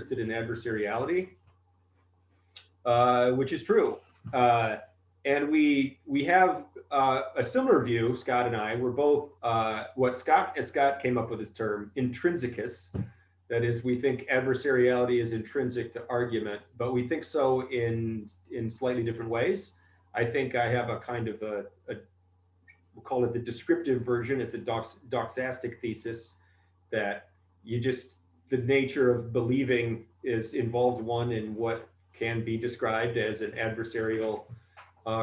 interested in adversariality, which is true. And we have a similar view, Scott and I. We're both what Scott came up with this term, intrinsicus. That is, we think adversariality is intrinsic to argument, but we think so in slightly different ways. I think I have a kind of we'll call it the descriptive version. It's a doxastic thesis that the nature of believing involves one in what can be described as an adversarial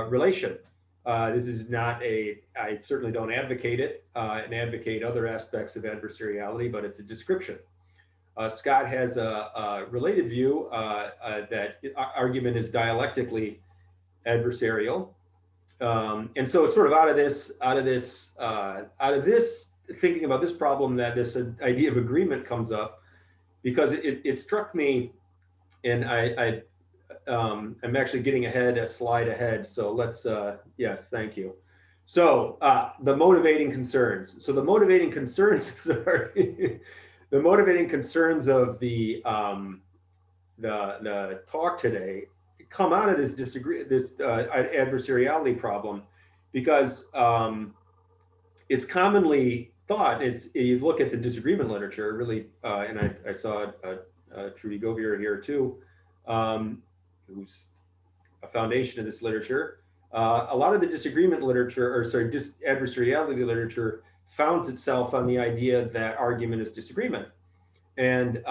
relation. This is not I certainly don't advocate it and advocate other aspects of adversariality, but it's a description. Scott has a related view that argument is dialectically adversarial. And so it's sort of out of this thinking about this problem that this idea of agreement comes up, because it struck me, and I'm actually getting a slide ahead. So let's, yes, thank you. So the motivating concerns. So the motivating concerns, sorry, the motivating concerns of the talk today come out of this adversariality problem, because it's commonly thought, you look at the disagreement literature, really, and I saw Trudy Govier here too, who's a foundation of this literature. A lot of the disagreement literature, adversariality literature, founds itself on the idea that argument is disagreement. And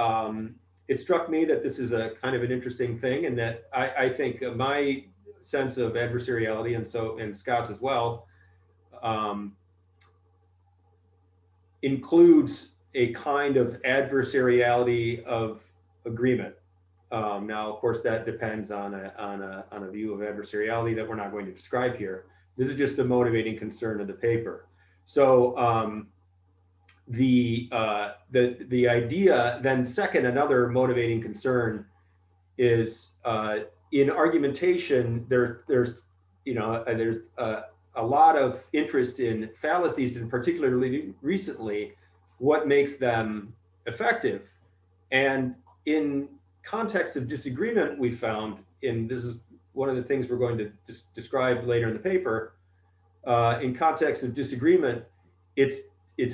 it struck me that this is a kind of an interesting thing, and that I think my sense of adversariality, and Scott's as well, includes a kind of adversariality of agreement. Now, of course, that depends on a view of adversariality that we're not going to describe here. This is just the motivating concern of the paper. So the idea then, second, another motivating concern is in argumentation. There's a lot of interest in fallacies, and particularly recently, what makes them effective. And in context of disagreement, we found, and this is one of the things we're going to describe later in the paper, in context of disagreement, it's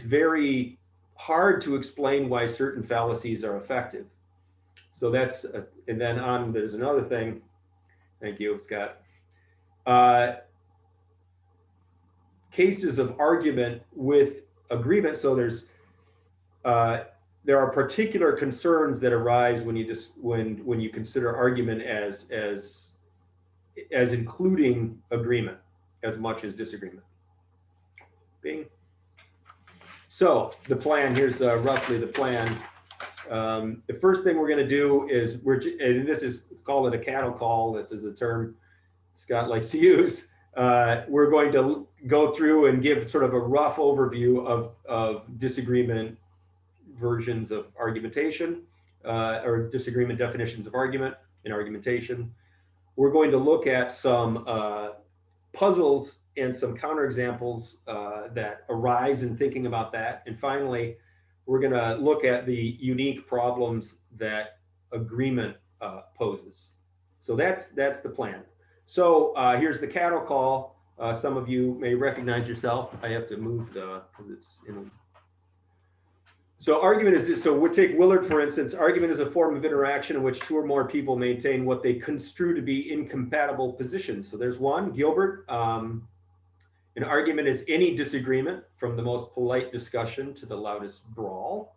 very hard to explain why certain fallacies are effective. So that's, and then there's another thing. Thank you, Scott. Cases of argument with agreement. So there are particular concerns that arise when you consider argument as including agreement as much as disagreement. Bing. So the plan, here's roughly the plan. The first thing we're going to do is and this is, call it a cattle call. This is a term Scott likes to use. We're going to go through and give sort of a rough overview of disagreement versions of argumentation, or disagreement definitions of argument in argumentation. We're going to look at some puzzles and some counterexamples that arise in thinking about that. And finally, we're going to look at the unique problems that agreement poses. So that's the plan. So here's the cattle call. Some of you may recognize yourself. I have to move because it's in. So argument is, so we'll take Willard, for instance. Argument is a form of interaction in which two or more people maintain what they construe to be incompatible positions. So there's one. Gilbert, an argument is any disagreement, from the most polite discussion to the loudest brawl.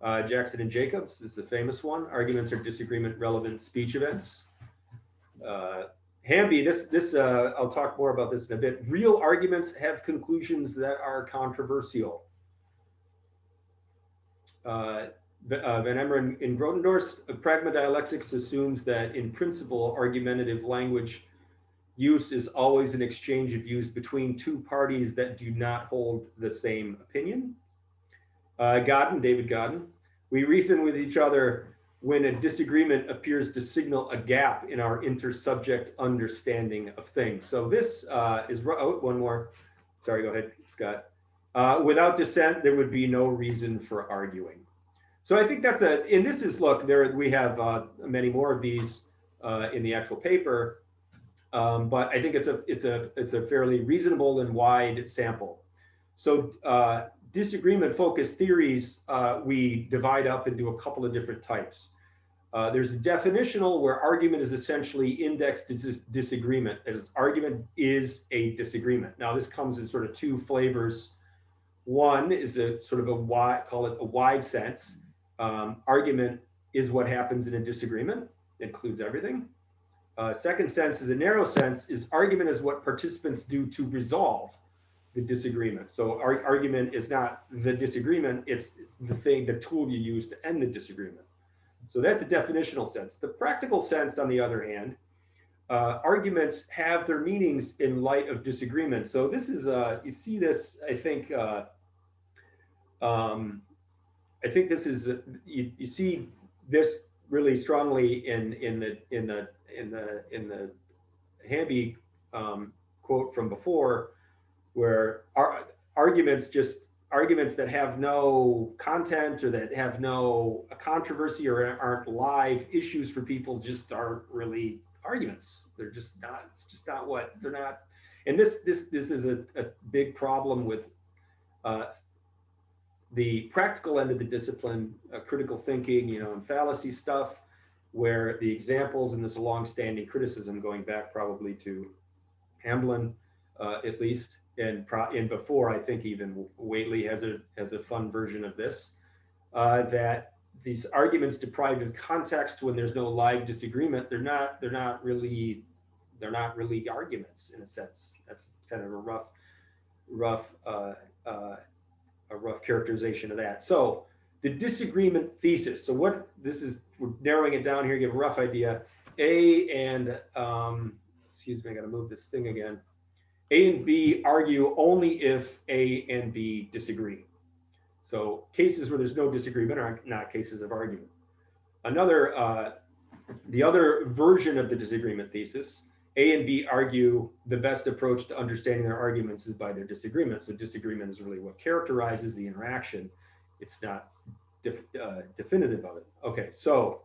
Jackson and Jacobs is the famous one. Arguments are disagreement relevant speech events. Hamby, I'll talk more about this in a bit. Real arguments have conclusions that are controversial. Van Emeren in Grodendorst, pragmadialectics assumes that in principle, argumentative language use is always an exchange of views between two parties that do not hold the same opinion. David Godden, we reason with each other when a disagreement appears to signal a gap in our intersubject understanding of things. So this is, one more. Sorry, go ahead, Scott. Without dissent, there would be no reason for arguing. So I think that's and this is, look, we have many more of these in the actual paper, but I think it's a fairly reasonable and wide sample. So disagreement-focused theories, we divide up into a couple of different types. There's definitional, where argument is essentially indexed disagreement, as argument is a disagreement. Now this comes in sort of two flavors. One is a sort of a wide, call it a wide sense. Argument is what happens in a disagreement, it includes everything. Second sense is a narrow sense, is argument is what participants do to resolve the disagreement. So argument is not the disagreement, it's the tool you use to end the disagreement. So that's the definitional sense. The practical sense, on the other hand, arguments have their meanings in light of disagreement. So this is, you see this, I think this is, you see this really strongly in the Hamby quote from before, where arguments that have no content, or that have no controversy, or aren't live issues for people, just aren't really arguments. They're just not, it's just not what, they're not. And this is a big problem with the practical end of the discipline, critical thinking, and fallacy stuff, where the examples, and there's a long-standing criticism going back probably to Hamblin, at least, and before, I think even Whately has a fun version of this, that these arguments deprived of context, when there's no live disagreement, they're not really arguments in a sense. That's kind of a rough characterization of that. So the disagreement thesis. So what this is, we're narrowing it down here, give a rough idea. Excuse me, I got to move this thing again. A and B argue only if A and B disagree. So cases where there's no disagreement are not cases of argument. The other version of the disagreement thesis, A and B argue the best approach to understanding their arguments is by their disagreement. So disagreement is really what characterizes the interaction. It's not definitive of it. Okay, so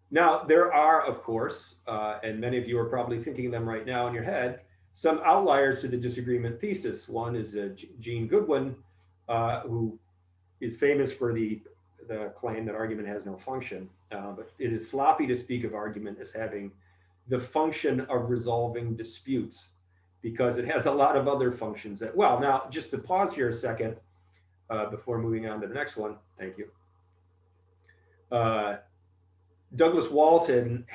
now there are, of course, and many of you are probably thinking of them right now in your head, some outliers to the disagreement thesis. One is Gene Goodwin, who is famous for the claim that argument has no function, but it is sloppy to speak of argument as having the function of resolving disputes, because it has a lot of other functions that, well, now just to pause here a second before moving on to the next one, thank you. Douglas Walton's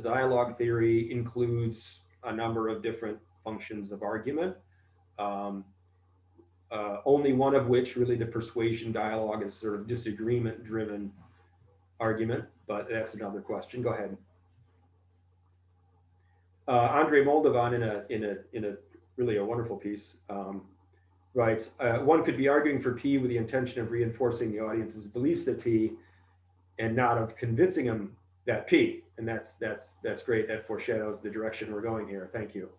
dialogue theory includes a number of different functions of argument. Only one of which, really the persuasion dialogue, is sort of disagreement-driven argument, but that's another question. Go ahead. Andre Moldovan, in a really a wonderful piece, writes, one could be arguing for P with the intention of reinforcing the audience's beliefs that P, and not of convincing them that P. And that's great. That foreshadows the direction we're going here. Thank you.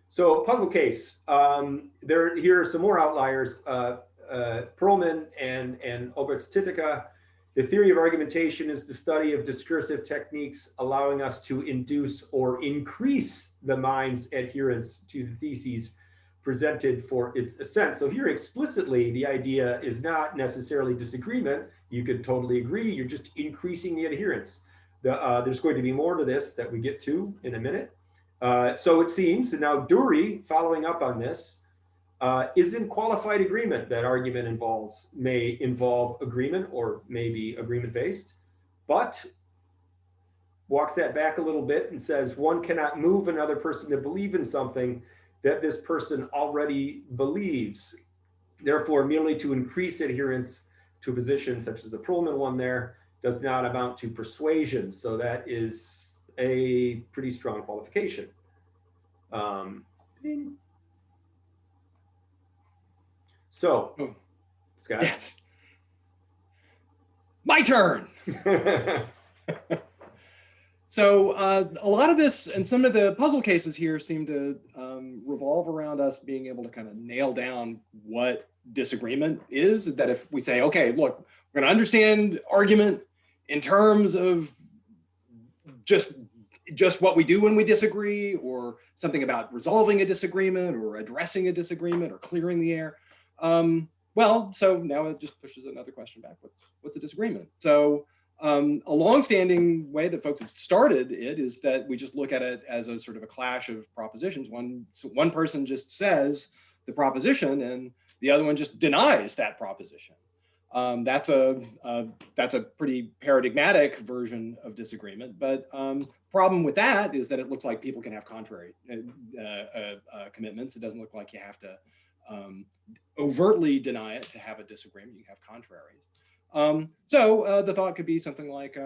So puzzle case. Here are some more outliers. Perlman and Obrecht-Titica. The theory of argumentation is the study of discursive techniques allowing us to induce or increase the mind's adherence to the theses presented for its assent. So here explicitly, the idea is not necessarily disagreement. You could totally agree, you're just increasing the adherence. There's going to be more to this that we get to in a minute. So it seems, and now Dury, following up on this, is in qualified agreement that argument may involve agreement, or may be agreement-based, but walks that back a little bit and says one cannot move another person to believe in something that this person already believes. Therefore, merely to increase adherence to a position such as the Perlman one there does not amount to persuasion. So that is a pretty strong qualification. So, Scott. Yes. My turn. So a lot of this and some of the puzzle cases here seem to revolve around us being able to kind of nail down what disagreement is. That if we say, okay, look, we're going to understand argument in terms of just what we do when we disagree, or something about resolving a disagreement or addressing a disagreement or clearing the air. Well, so now it just pushes another question back. What's a disagreement? So a longstanding way that folks have started it is that we just look at it as a sort of a clash of propositions. One person just says the proposition and the other one just denies that proposition. That's a pretty paradigmatic version of disagreement. But problem with that is that it looks like people can have contrary commitments. It doesn't look like you have to overtly deny it to have a disagreement. You have contraries. So the thought could be something like,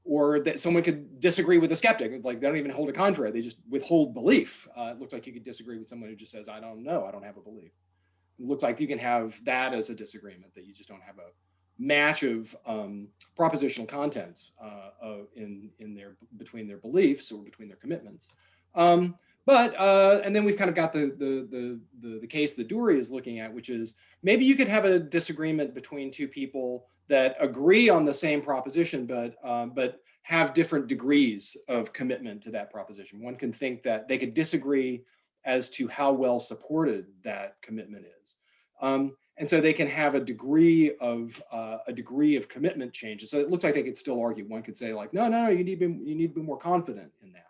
or that someone could disagree with a skeptic. It's like they don't even hold a contrary, they just withhold belief. It looks like you could disagree with someone who just says, I don't know, I don't have a belief. It looks like you can have that as a disagreement, that you just don't have a match of propositional contents between their beliefs or between their commitments. And then we've kind of got the case that Dury is looking at, which is maybe you could have a disagreement between two people that agree on the same proposition, but have different degrees of commitment to that proposition. One can think that they could disagree as to how well supported that commitment is. And so they can have a degree of commitment changes. So it looks like they could still argue. One could say like, no, you need to be more confident in that.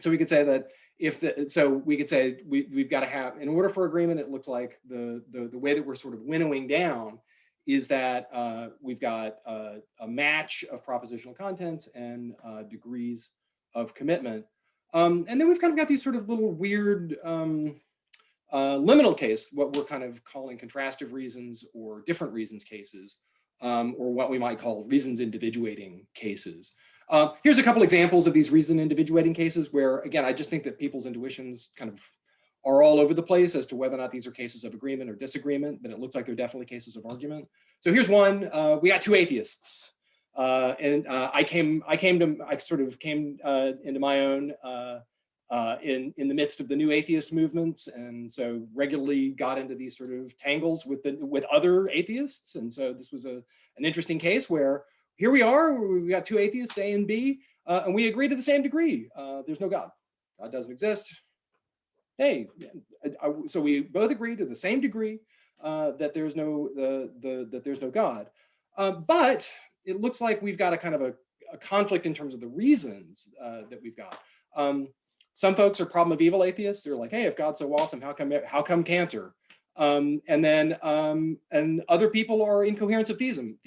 So we could say that we've got to have, in order for agreement, it looks like the way that we're sort of winnowing down is that we've got a match of propositional contents and degrees of commitment. And then we've kind of got these sort of little weird liminal case, what we're kind of calling contrastive reasons or different reasons cases, or what we might call reasons-individuating cases. Here's a couple examples of these reason-individuating cases where, again, I just think that people's intuitions kind of are all over the place as to whether or not these are cases of agreement or disagreement, but it looks like they're definitely cases of argument. So here's one. We got two atheists. I sort of came into my own in the midst of the new atheist movements, and so regularly got into these sort of tangles with other atheists. And so this was an interesting case where here we are, we got two atheists, A and B, and we agree to the same degree. There's no God. God doesn't exist. Hey, so we both agree to the same degree that there's no God. But it looks like we've got a kind of a conflict in terms of the reasons that we've got. Some folks are problem of evil atheists. They're like, hey, if God's so awesome, how come cancer? And other people are incoherence of theism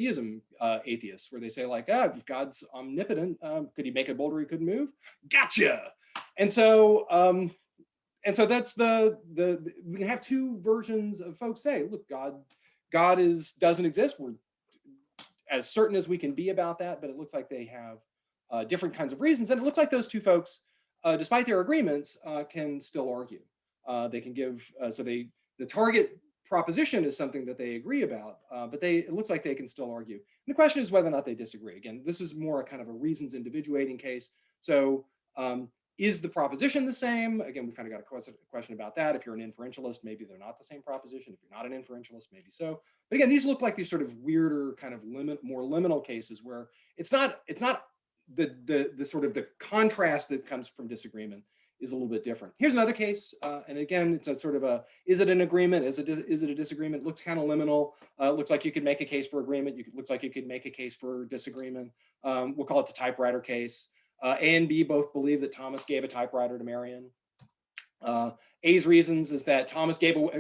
atheists, where they say like, if God's omnipotent, could he make a boulder he couldn't move? Gotcha. And so that's we can have two versions of folks say, look, God doesn't exist. We're as certain as we can be about that, but it looks like they have different kinds of reasons. And it looks like those two folks, despite their agreements, can still argue. They can give, the target proposition is something that they agree about, but it looks like they can still argue. And the question is whether or not they disagree. Again, this is more a kind of a reasons-individuating case. So is the proposition the same? Again, we've kind of got a question about that. If you're an inferentialist, maybe they're not the same proposition. If you're not an inferentialist, maybe so. But again, these look like these sort of weirder kind of more liminal cases where it's not the sort of the contrast that comes from disagreement is a little bit different. Here's another case, and again, it's a sort of is it an agreement? Is it a disagreement? It looks kind of liminal. Looks like you could make a case for agreement. Looks like you could make a case for disagreement. We'll call it the typewriter case. A and B both believe that Thomas gave a typewriter to Marion. A's reasons is that Thomas could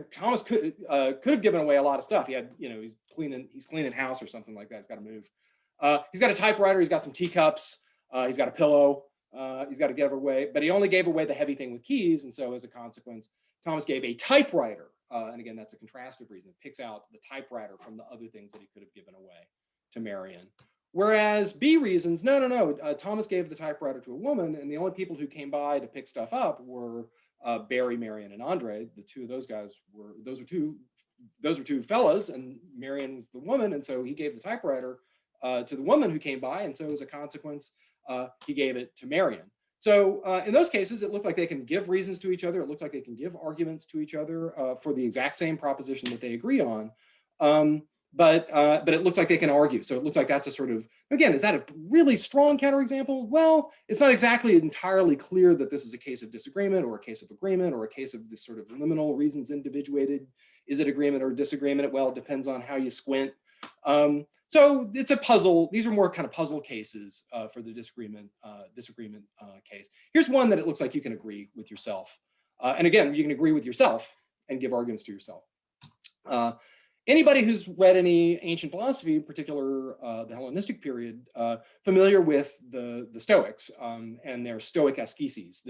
have given away a lot of stuff. He had, he's cleaning house or something like that. He's got to move. He's got a typewriter. He's got some teacups. He's got a pillow. He's got to give away, but he only gave away the heavy thing with keys. And so as a consequence, Thomas gave a typewriter. And again, that's a contrastive reason. It picks out the typewriter from the other things that he could have given away to Marion. Whereas B reasons, no. Thomas gave the typewriter to a woman, and the only people who came by to pick stuff up were Barry, Marion, and Andre. The two of those guys those are two fellas, and Marion was the woman, and so he gave the typewriter to the woman who came by, and so as a consequence, he gave it to Marion. So in those cases, it looked like they can give reasons to each other. It looks like they can give arguments to each other for the exact same proposition that they agree on. But it looks like they can argue. So it looks like that's a sort of, again, is that a really strong counterexample? Well, it's not exactly entirely clear that this is a case of disagreement or a case of agreement or a case of this sort of liminal reasons individuated. Is it agreement or disagreement? Well, it depends on how you squint. So it's a puzzle. These are more kind of puzzle cases for the disagreement case. Here's one that it looks like you can agree with yourself. And again, you can agree with yourself and give arguments to yourself. Anybody who's read any ancient philosophy, in particular the Hellenistic period, familiar with the Stoics and their Stoic asceses.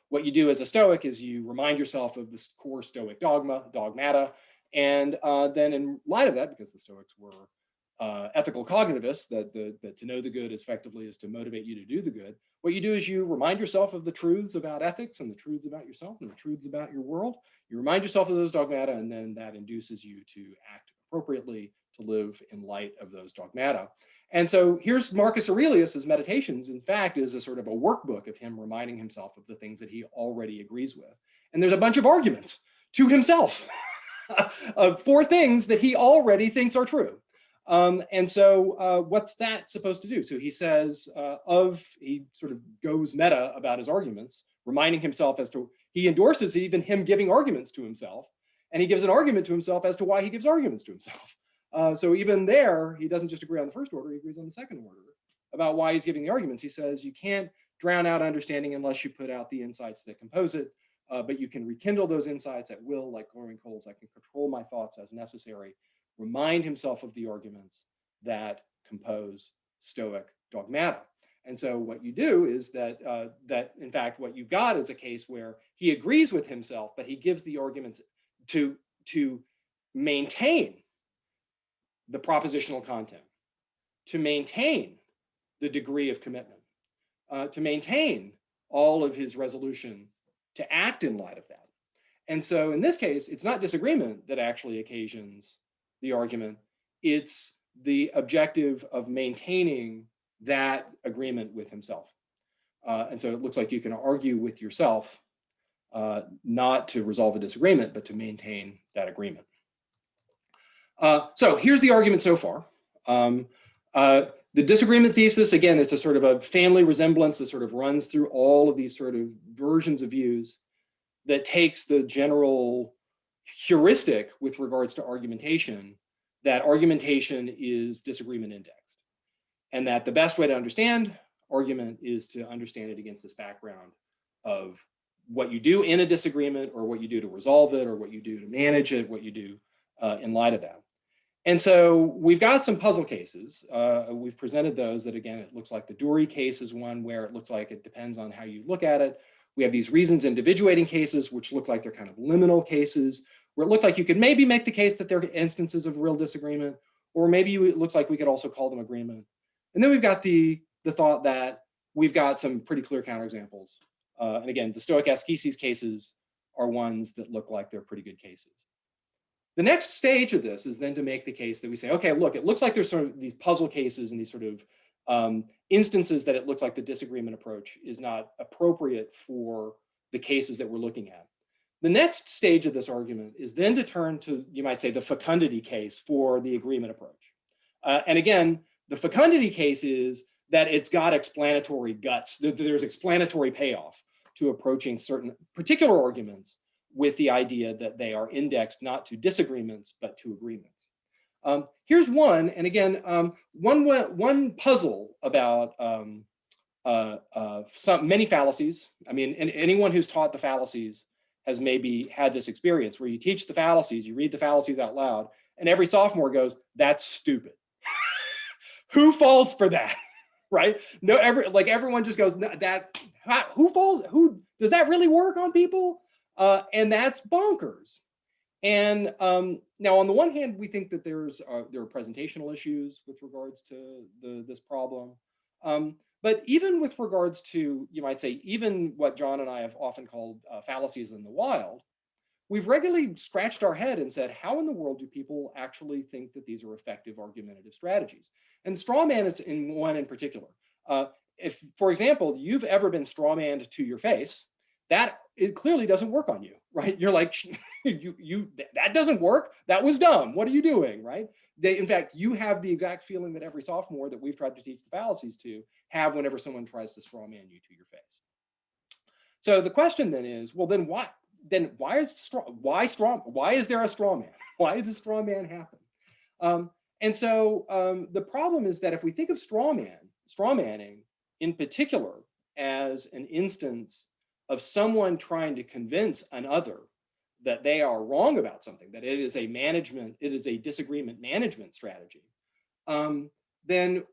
What you do as a Stoic is you remind yourself of this core Stoic dogmata, and then in light of that, because the Stoics were ethical cognitivists, that to know the good effectively is to motivate you to do the good, what you do is you remind yourself of the truths about ethics and the truths about yourself and the truths about your world. You remind yourself of those dogmata, and then that induces you to act appropriately, to live in light of those dogmata. And so here's Marcus Aurelius's Meditations, in fact, is a sort of a workbook of him reminding himself of the things that he already agrees with. And there's a bunch of arguments to himself for things that he already thinks are true. And so what's that supposed to do? So he says, he sort of goes meta about his arguments, reminding himself as to, he endorses even him giving arguments to himself, and he gives an argument to himself as to why he gives arguments to himself. So even there, he doesn't just agree on the first order, he agrees on the second order about why he's giving the arguments. He says, you can't drown out understanding unless you put out the insights that compose it, but you can rekindle those insights at will, like glowing coals. I can control my thoughts as necessary. Remind himself of the arguments that compose Stoic dogmata. And so what you do is that in fact, what you've got is a case where he agrees with himself, but he gives the arguments to maintain the propositional content, to maintain the degree of commitment, to maintain all of his resolution to act in light of that. And so in this case, it's not disagreement that actually occasions the argument, it's the objective of maintaining that agreement with himself. And so it looks like you can argue with yourself, not to resolve a disagreement, but to maintain that agreement. So here's the argument so far. The disagreement thesis, again, it's a sort of a family resemblance that sort of runs through all of these sort of versions of views that takes the general heuristic with regards to argumentation, that argumentation is disagreement indexed, and that the best way to understand argument is to understand it against this background of what you do in a disagreement, or what you do to resolve it, or what you do to manage it, what you do in light of that. And so we've got some puzzle cases. We've presented those that, again, it looks like the Dury case is one where it looks like it depends on how you look at it. We have these reasons-individuating cases, which look like they're kind of liminal cases, where it looks like you could maybe make the case that they're instances of real disagreement, or maybe it looks like we could also call them agreement. And then we've got the thought that we've got some pretty clear counterexamples. And again, the Stoic asceses cases are ones that look like they're pretty good cases. The next stage of this is then to make the case that we say, okay, look, it looks like there's sort of these puzzle cases and these sort of instances that it looks like the disagreement approach is not appropriate for the cases that we're looking at. The next stage of this argument is then to turn to, you might say, the fecundity case for the agreement approach. And again, the fecundity case is that it's got explanatory guts. There's explanatory payoff to approaching certain particular arguments with the idea that they are indexed not to disagreements, but to agreements. Here's one, and again, one puzzle about many fallacies. I mean, anyone who's taught the fallacies has maybe had this experience where you teach the fallacies, you read the fallacies out loud, and every sophomore goes, "That's stupid." Who falls for that, right? No, everyone just goes, who falls? Who does that really work on people? And that's bonkers. And now, on the one hand, we think that there are presentational issues with regards to this problem. But even with regards to, you might say, even what John and I have often called fallacies in the wild, we've regularly scratched our head and said, how in the world do people actually think that these are effective argumentative strategies? And straw man is in one in particular. If, for example, you've ever been straw manned to your face, it clearly doesn't work on you, right? You're like, that doesn't work. That was dumb. What are you doing, right? In fact, you have the exact feeling that every sophomore that we've tried to teach the fallacies to have whenever someone tries to straw man you to your face. So the question then is, well, then why? Then why is there a straw man? Why does straw man happen? And so the problem is that if we think of straw manning in particular as an instance of someone trying to convince another that they are wrong about something, that it is a disagreement management strategy, then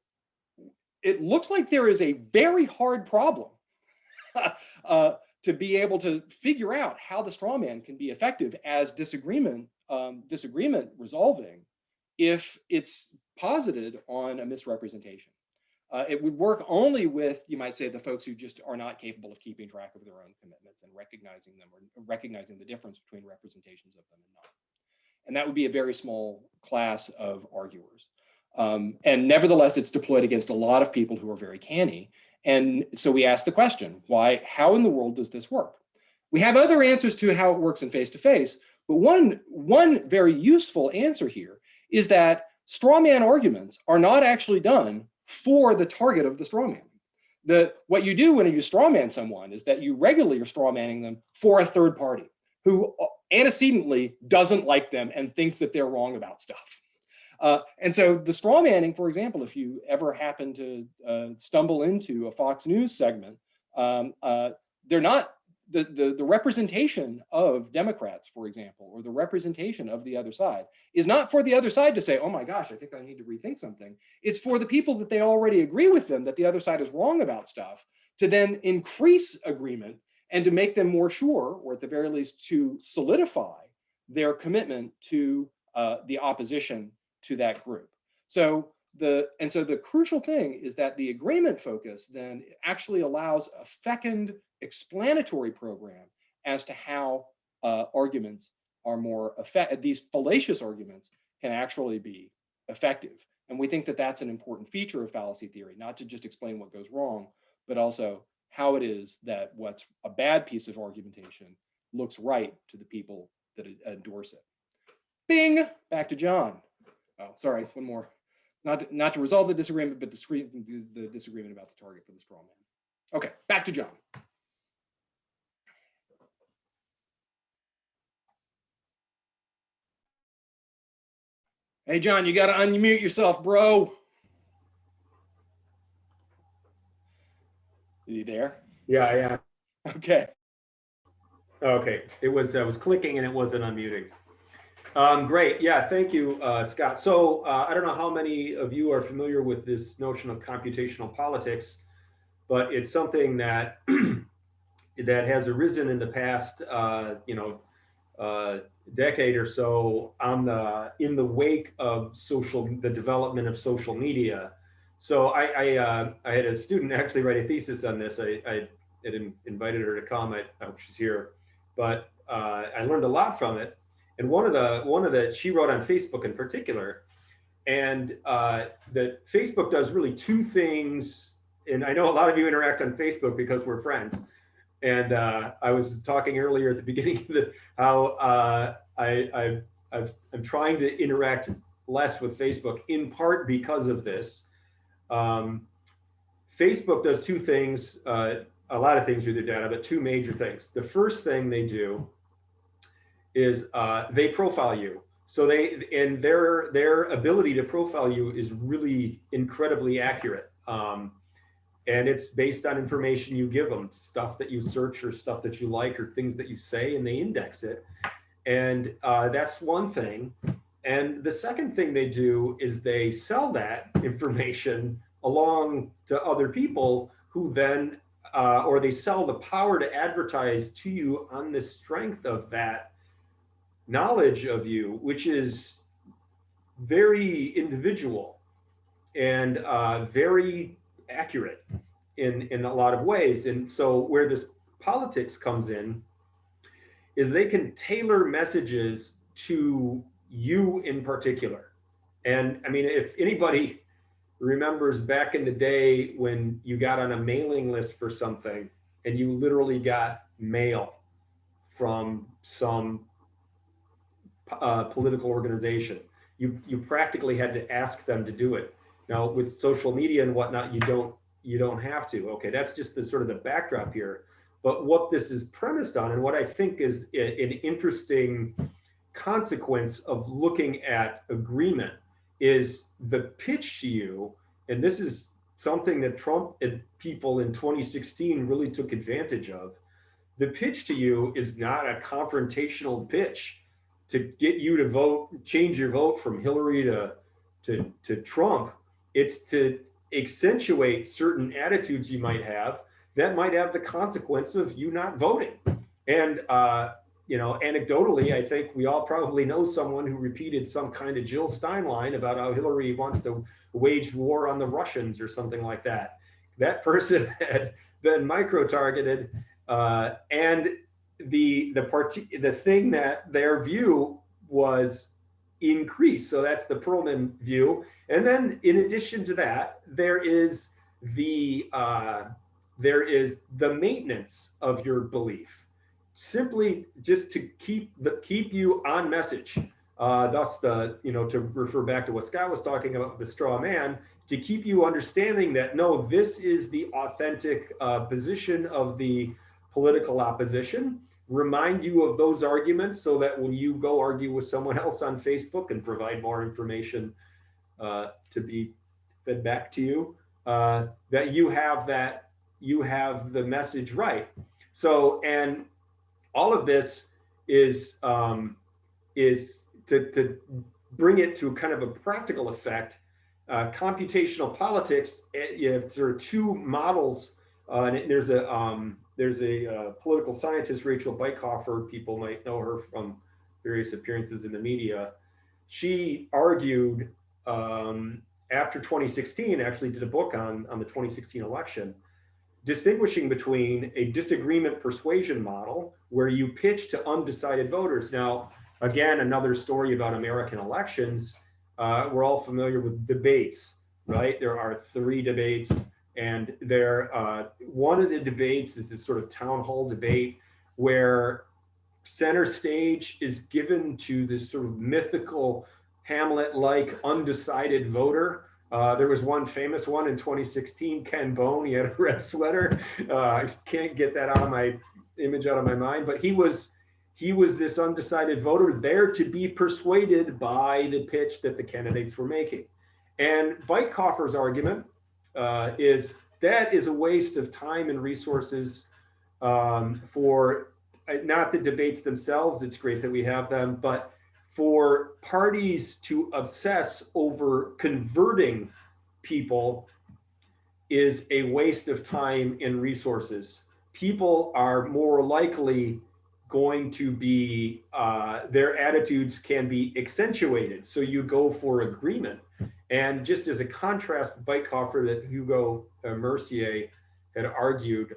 it looks like there is a very hard problem to be able to figure out how the straw man can be effective as disagreement resolving if it's posited on a misrepresentation. It would work only with, you might say, the folks who just are not capable of keeping track of their own commitments and recognizing them, or recognizing the difference between representations of them and not. And that would be a very small class of arguers. And nevertheless, it's deployed against a lot of people who are very canny. And so we ask the question, how in the world does this work? We have other answers to how it works in face-to-face, but one very useful answer here is that straw man arguments are not actually done for the target of the straw man. What you do when you straw man someone is that you regularly are straw manning them for a third party who antecedently doesn't like them and thinks that they're wrong about stuff. And so the straw manning, for example, if you ever happen to stumble into a Fox News segment, they're not the representation of Democrats, for example, or the representation of the other side is not for the other side to say, oh my gosh, I think I need to rethink something. It's for the people that they already agree with them that the other side is wrong about stuff, to then increase agreement and to make them more sure, or at the very least to solidify their commitment to the opposition to that group. So the crucial thing is that the agreement focus then actually allows a fecund explanatory program as to how arguments are more effective. These fallacious arguments can actually be effective. And we think that that's an important feature of fallacy theory, not to just explain what goes wrong, but also how it is that what's a bad piece of argumentation looks right to the people that endorse it. Bing, back to John. Oh, sorry, one more. Not to resolve the disagreement, but the disagreement about the target for the straw man. Okay, back to John. Hey, John, you got to unmute yourself, bro. Is he there? Yeah, I am. Okay. Okay, I was clicking and it wasn't unmuting. Great, yeah, thank you, Scott. So I don't know how many of you are familiar with this notion of computational politics, but it's something that that has arisen in the past, decade or so in the wake of the development of social media. So I had a student actually write a thesis on this. I invited her to come. I hope she's here, but I learned a lot from it. And one of the she wrote on Facebook in particular, and that Facebook does really two things. And I know a lot of you interact on Facebook because we're friends. And I was talking earlier at the beginning of how I'm trying to interact less with Facebook, in part because of this. Facebook does two things, a lot of things with their data, but two major things. The first thing they do is they profile you. So their ability to profile you is really incredibly accurate. And it's based on information you give them, stuff that you search or stuff that you like or things that you say, and they index it. And that's one thing. And the second thing they do is they sell that information along to other people who then, or they sell the power to advertise to you on the strength of that knowledge of you, which is very individual and very accurate in a lot of ways. And so where this politics comes in is they can tailor messages to you in particular. And I mean, if anybody remembers back in the day when you got on a mailing list for something and you literally got mail from some political organization, you practically had to ask them to do it. Now with social media and whatnot, you don't have to. Okay, that's just the sort of the backdrop here. But what this is premised on, and what I think is an interesting consequence of looking at agreement, is the pitch to you, and this is something that Trump and people in 2016 really took advantage of. The pitch to you is not a confrontational pitch to get you to vote, change your vote from Hillary to Trump. It's to accentuate certain attitudes you might have that might have the consequence of you not voting. And anecdotally, I think we all probably know someone who repeated some kind of Jill Stein line about how Hillary wants to wage war on the Russians or something like that. That person had been micro-targeted, and the thing that their view was increased. So that's the Perlman view. And then in addition to that, there is the maintenance of your belief, simply just to keep you on message. Thus to refer back to what Scott was talking about, the straw man, to keep you understanding that no, this is the authentic position of the political opposition. Remind you of those arguments so that when you go argue with someone else on Facebook and provide more information to be fed back to you, that you have the message right. So, and all of this is to bring it to kind of a practical effect. Computational politics, you have sort of two models, and there's a political scientist, Rachel Bythofer, people might know her from various appearances in the media. She argued after 2016, actually did a book on the 2016 election, distinguishing between a disagreement persuasion model where you pitch to undecided voters. Now, again, another story about American elections. We're all familiar with debates, right? There are 3 debates, and one of the debates is this sort of town hall debate where center stage is given to this sort of mythical Hamlet-like undecided voter. There was one famous one in 2016, Ken Bone. He had a red sweater. I can't get that image out of my mind, but he was this undecided voter there to be persuaded by the pitch that the candidates were making. And Bythofer's argument is that is a waste of time and resources for not the debates themselves. It's great that we have them, but for parties to obsess over converting people is a waste of time and resources. People are more likely going to be, their attitudes can be accentuated. So you go for agreement. And just as a contrast, Bythofer, that Hugo Mercier had argued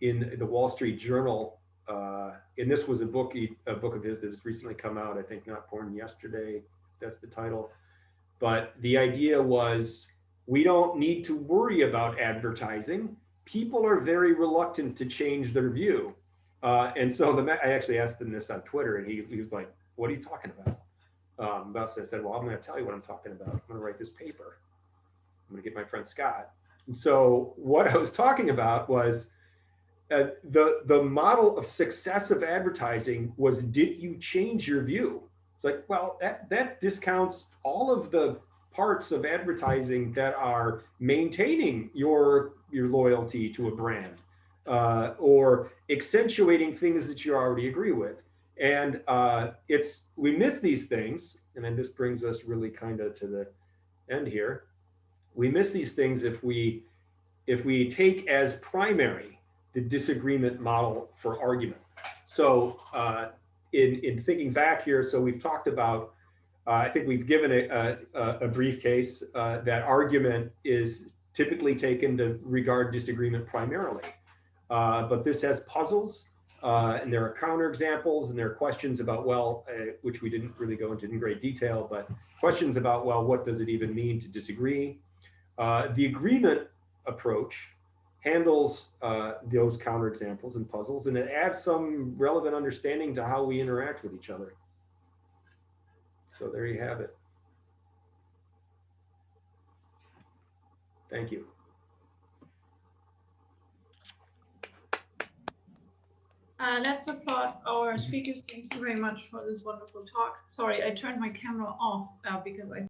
in the Wall Street Journal, and this was a book of his that has recently come out, I think Not Born Yesterday, that's the title. But the idea was, we don't need to worry about advertising. People are very reluctant to change their view. And so I actually asked him this on Twitter, and he was like, what are you talking about? Thus I said, well, I'm going to tell you what I'm talking about. I'm going to write this paper. I'm going to get my friend Scott. And so what I was talking about was the model of success of advertising was, did you change your view? It's like, well, that discounts all of the parts of advertising that are maintaining your loyalty to a brand, or accentuating things that you already agree with. And we miss these things, and then this brings us really kind of to the end here. We miss these things if we take as primary the disagreement model for argument. So in thinking back here, so we've talked about, I think we've given a brief case that argument is typically taken to regard disagreement primarily. But this has puzzles, And there are counterexamples, and there are questions about, well, which we didn't really go into in great detail, but questions about, well, what does it even mean to disagree? The agreement approach handles those counterexamples and puzzles, and it adds some relevant understanding to how we interact with each other. So there you have it. Thank you. Let's applaud our speakers. Thank you very much for this wonderful talk. Sorry, I turned my camera off because I